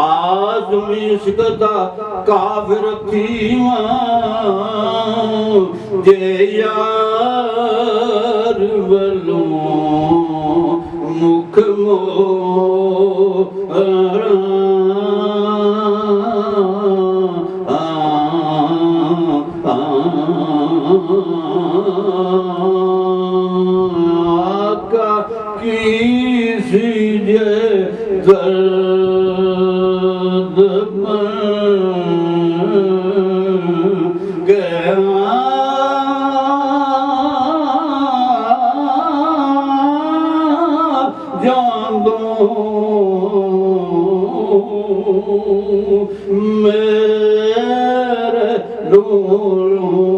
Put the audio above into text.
आज़मीश दा काफिर थीवा जे यार वलों मुख मोरा आका किसी जे दर्द गया जान दो मेरे नूरों